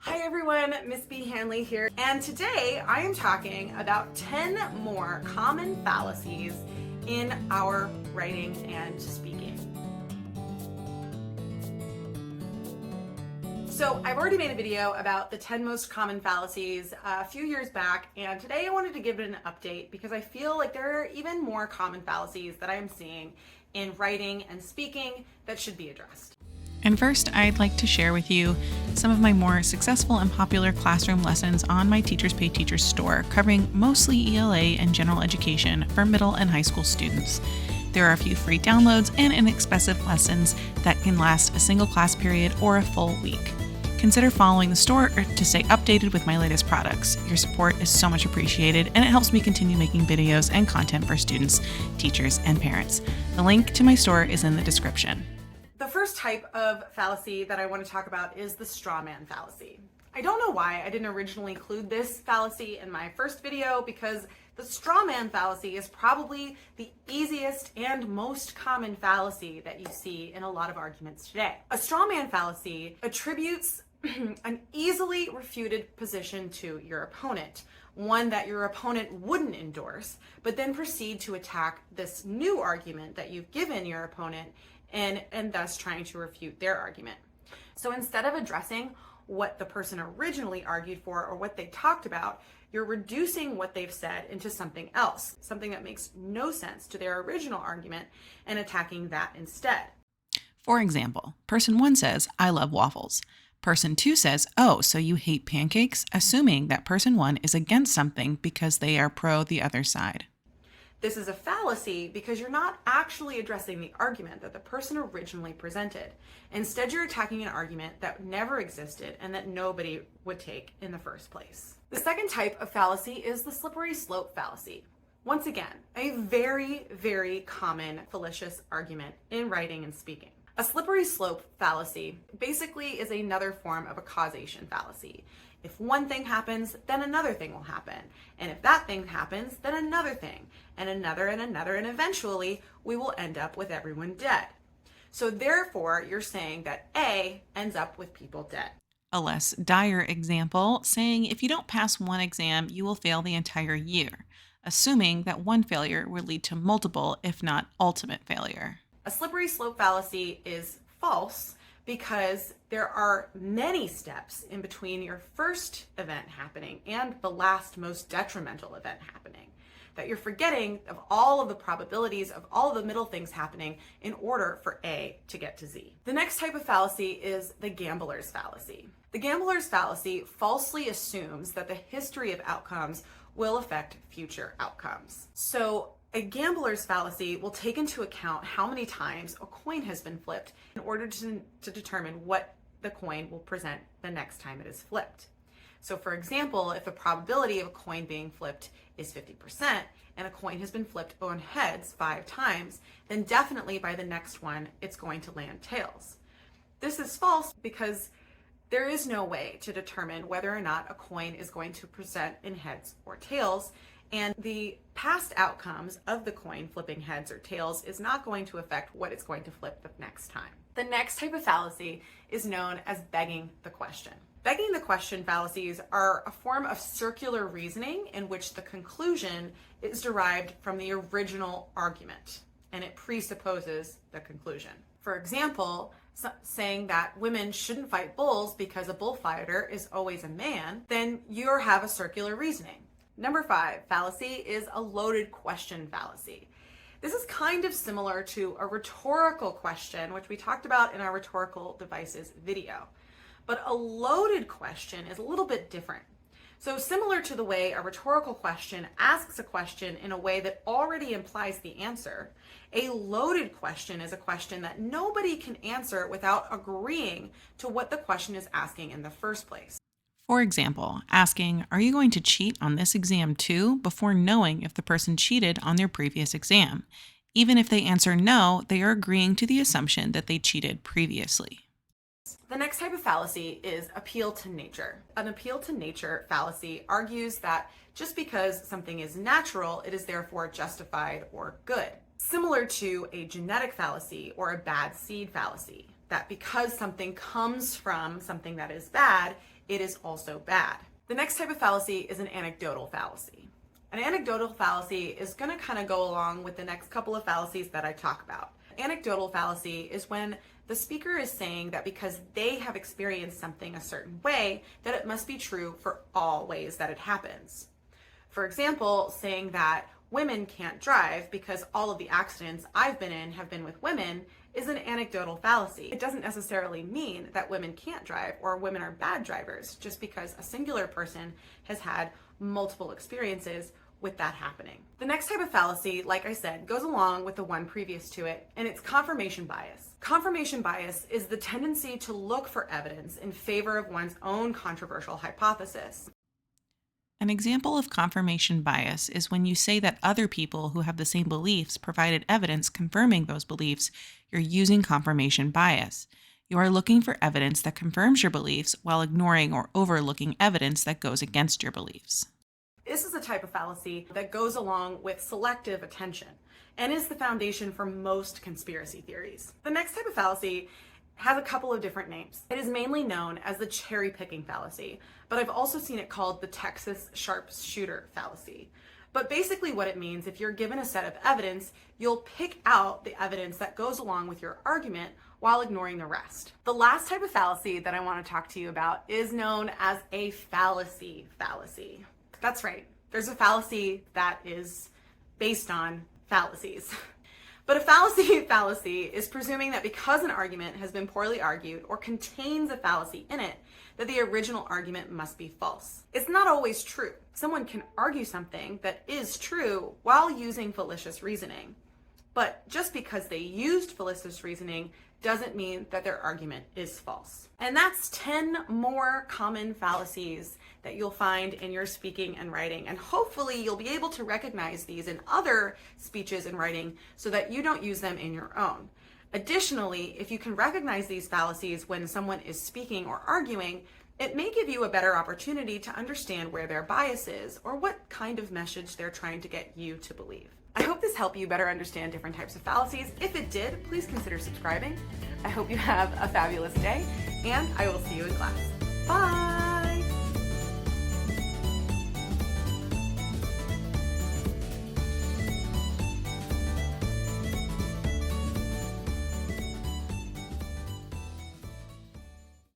Hi everyone, Miss B. Hanley here, and today I am talking about 10 more common fallacies in our writing and speaking. So I've already made a video about the 10 most common fallacies a few years back, and today I wanted to give it an update because I feel like there are even more common fallacies that I'm seeing in writing and speaking that should be addressed. And first, I'd like to share with you some of my more successful and popular classroom lessons on my Teachers Pay Teachers store, covering mostly ELA and general education for middle and high school students. There are a few free downloads and inexpensive lessons that can last a single class period or a full week. Consider following the store to stay updated with my latest products. Your support is so much appreciated, and it helps me continue making videos and content for students, teachers, and parents. The link to my store is in the description. The first type of fallacy that I want to talk about is the Strawman Fallacy. I don't know why I didn't originally include this fallacy in my first video, because the Strawman Fallacy is probably the easiest and most common fallacy that you see in a lot of arguments today. A Strawman Fallacy attributes an easily refuted position to your opponent, one that your opponent wouldn't endorse, but then proceed to attack this new argument that you've given your opponent and thus trying to refute their argument. So instead of addressing what the person originally argued for or what they talked about, you're reducing what they've said into something else, something that makes no sense to their original argument, and attacking that instead. For example, person 1 says, "I love waffles." Person 2 says, "Oh, so you hate pancakes?" assuming that person 1 is against something because they are pro the other side. This is a fallacy because you're not actually addressing the argument that the person originally presented. Instead, you're attacking an argument that never existed and that nobody would take in the first place. The second type of fallacy is the slippery slope fallacy. Once again, a very, very common fallacious argument in writing and speaking. A slippery slope fallacy basically is another form of a causation fallacy. If one thing happens, then another thing will happen. And if that thing happens, then another thing, and another, and eventually we will end up with everyone dead. So therefore, you're saying that A ends up with people dead. A less dire example, saying if you don't pass one exam, you will fail the entire year, assuming that one failure will lead to multiple, if not ultimate failure. A slippery slope fallacy is false because there are many steps in between your first event happening and the last most detrimental event happening, that you're forgetting of all of the probabilities of all of the middle things happening in order for A to get to Z. The next type of fallacy is the gambler's fallacy. The gambler's fallacy falsely assumes that the history of outcomes will affect future outcomes. So a gambler's fallacy will take into account how many times a coin has been flipped in order to determine what the coin will present the next time it is flipped. So for example, if the probability of a coin being flipped is 50% and a coin has been flipped on heads 5 times, then definitely by the next one, it's going to land tails. This is false because there is no way to determine whether or not a coin is going to present in heads or tails, and the past outcomes of the coin flipping heads or tails is not going to affect what it's going to flip the next time. The next type of fallacy is known as begging the question. Begging the question fallacies are a form of circular reasoning in which the conclusion is derived from the original argument, and it presupposes the conclusion. For example, saying that women shouldn't fight bulls because a bullfighter is always a man, then you have a circular reasoning. Number 5 fallacy is a loaded question fallacy. This is kind of similar to a rhetorical question, which we talked about in our rhetorical devices video. But a loaded question is a little bit different. So similar to the way a rhetorical question asks a question in a way that already implies the answer, a loaded question is a question that nobody can answer without agreeing to what the question is asking in the first place. For example, asking, "Are you going to cheat on this exam too?" before knowing if the person cheated on their previous exam. Even if they answer no, they are agreeing to the assumption that they cheated previously. The next type of fallacy is appeal to nature. An appeal to nature fallacy argues that just because something is natural, it is therefore justified or good. Similar to a genetic fallacy or a bad seed fallacy, that because something comes from something that is bad, it is also bad. The next type of fallacy is an anecdotal fallacy. An anecdotal fallacy is going to kind of go along with the next couple of fallacies that I talk about. Anecdotal fallacy is when the speaker is saying that because they have experienced something a certain way, that it must be true for all ways that it happens. For example, saying that women can't drive because all of the accidents I've been in have been with women is an anecdotal fallacy. It doesn't necessarily mean that women can't drive or women are bad drivers just because a singular person has had multiple experiences with that happening. The next type of fallacy, like I said, goes along with the one previous to it, and it's confirmation bias. Confirmation bias is the tendency to look for evidence in favor of one's own controversial hypothesis. An example of confirmation bias is when you say that other people who have the same beliefs provided evidence confirming those beliefs. You're using confirmation bias. You are looking for evidence that confirms your beliefs while ignoring or overlooking evidence that goes against your beliefs. This is a type of fallacy that goes along with selective attention and is the foundation for most conspiracy theories. The next type of fallacy has a couple of different names. It is mainly known as the cherry-picking fallacy, but I've also seen it called the Texas Sharpshooter fallacy. But basically what it means, if you're given a set of evidence, you'll pick out the evidence that goes along with your argument while ignoring the rest. The last type of fallacy that I want to talk to you about is known as a fallacy fallacy. That's right. There's a fallacy that is based on fallacies. But a fallacy fallacy is presuming that because an argument has been poorly argued or contains a fallacy in it, that the original argument must be false. It's not always true. Someone can argue something that is true while using fallacious reasoning. But just because they used fallacious reasoning doesn't mean that their argument is false. And that's 10 more common fallacies that you'll find in your speaking and writing. And hopefully you'll be able to recognize these in other speeches and writing so that you don't use them in your own. Additionally, if you can recognize these fallacies when someone is speaking or arguing, it may give you a better opportunity to understand where their bias is or what kind of message they're trying to get you to believe. I hope this helped you better understand different types of fallacies. If it did, please consider subscribing. I hope you have a fabulous day, and I will see you in class. Bye!